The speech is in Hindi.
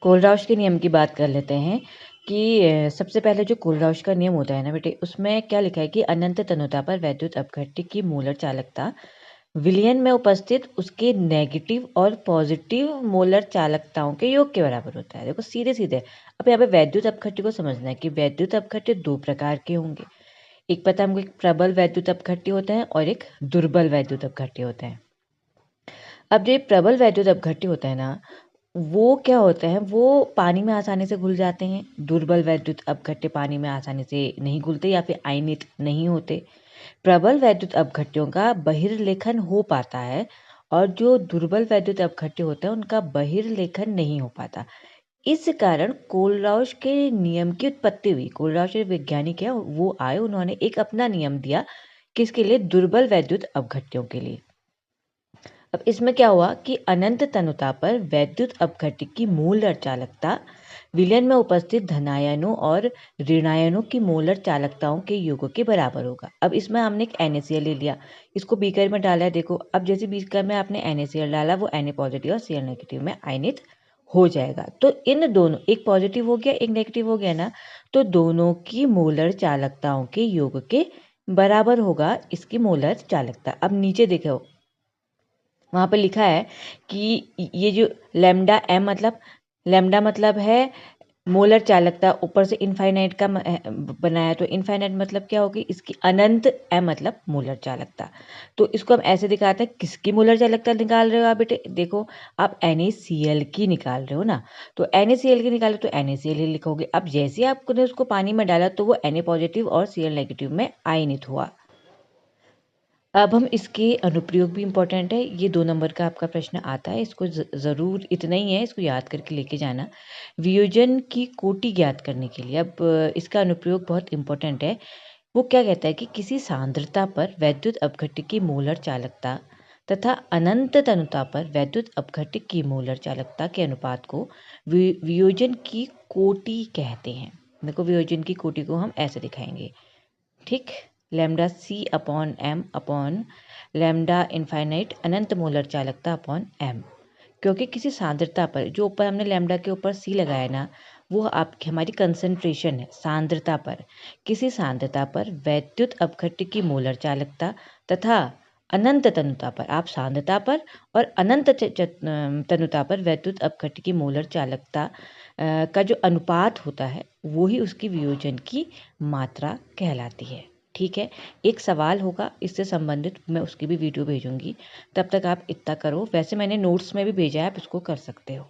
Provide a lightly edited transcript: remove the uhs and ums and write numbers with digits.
कोलराउश के नियम की बात कर लेते हैं कि सबसे पहले जो कोलराउश का नियम होता है ना बेटे, उसमें क्या लिखा है कि अनंत तनुता पर वैद्युत अपघट्य की मोलर चालकता विलयन में उपस्थित उसके नेगेटिव और पॉजिटिव मोलर चालकताओं के योग के बराबर होता है। देखो सीधे सीधे अब यहाँ पे वैद्युत अपघट्य को समझना है कि वैद्युत अपघट्य दो प्रकार के होंगे। एक पता हमको एक प्रबल वैद्युत अपघट्य होता है और एक दुर्बल वैद्युत अपघट्य होता है। अब जो प्रबल वैद्युत अपघट्य होता है ना, वो क्या होता है, वो पानी में आसानी से घुल जाते हैं। दुर्बल वैद्युत अपघट्य पानी में आसानी से नहीं घुलते या फिर आयनित नहीं होते। प्रबल वैद्युत अपघट्यों का बहिर्लेखन हो पाता है और जो दुर्बल वैद्युत अपघट्य होता है उनका बहिर्लेखन नहीं हो पाता। इस कारण कोलराउश के नियम की उत्पत्ति हुई। कोलराउश वैज्ञानिक है, वो आए, उन्होंने एक अपना नियम दिया किसके लिए? दुर्बल वैद्युत अपघट्यों के लिए। अब इसमें क्या हुआ कि अनंत तनुता पर वैद्युत अपघट्य की मोलर चालकता विलयन में उपस्थित धनायनों और ऋणायनों की मोलर चालकताओं के योगों के बराबर होगा। अब इसमें हमने एक NaCl ले लिया, इसको बीकर में डाला है। देखो अब जैसे बीकर में आपने NaCl डाला, वो Na पॉजिटिव और Cl नेगेटिव में आयनित हो जाएगा। तो इन दोनों, एक पॉजिटिव हो गया एक नेगेटिव हो गया ना, तो दोनों की मोलर चालकताओं के योग के बराबर होगा इसकी मोलर चालकता। अब नीचे देखो, वहाँ पे लिखा है कि ये जो लैम्डा मतलब है मोलर चालकता, ऊपर से इनफाइनाइट का बनाया, तो इनफाइनाइट मतलब क्या होगी इसकी? अनंत। एम मतलब मोलर चालकता। तो इसको हम ऐसे दिखाते हैं, किसकी मोलर चालकता निकाल रहे हो आप बेटे? देखो आप NaCl की निकाल रहे हो ना, तो NaCl की निकालो तो NaCl ही लिखोगे। अब जैसे आपने उसको पानी में डाला तो वो Na पॉजिटिव और Cl नेगेटिव में आयनित हुआ। अब हम इसके अनुप्रयोग भी इम्पोर्टेंट है, ये 2 नंबर का आपका प्रश्न आता है, इसको ज़रूर, इतना ही है, इसको याद करके लेके जाना। वियोजन की कोटि ज्ञात करने के लिए अब इसका अनुप्रयोग बहुत इम्पोर्टेंट है। वो क्या कहता है कि किसी सांद्रता पर वैद्युत अपघट्य की मोलर चालकता तथा अनंत तनुता पर वैद्युत अपघट्य की मोलर चालकता के अनुपात को वियोजन की कोटि कहते हैं। देखो वियोजन की कोटि को हम ऐसे दिखाएंगे, ठीक? Lambda C upon M upon lambda infinite अनंत मोलर चालकता अपॉन M। क्योंकि किसी सांद्रता पर, जो ऊपर हमने लैम्डा के ऊपर C लगाया ना, वो आपकी हमारी कंसंट्रेशन है। सांद्रता पर, किसी सांद्रता पर वैद्युत अपघट्य की मोलर चालकता तथा अनंत तनुता पर, आप सांद्रता पर और अनंत तनुता पर वैद्युत अपघट्य की मोलर चालकता का जो अनुपात होता है वो ही उसकी वियोजन की मात्रा कहलाती है। ठीक है, एक सवाल होगा इससे संबंधित, मैं उसकी भी वीडियो भेजूंगी। तब तक आप इतना करो, वैसे मैंने नोट्स में भी भेजा है, आप इसको कर सकते हो।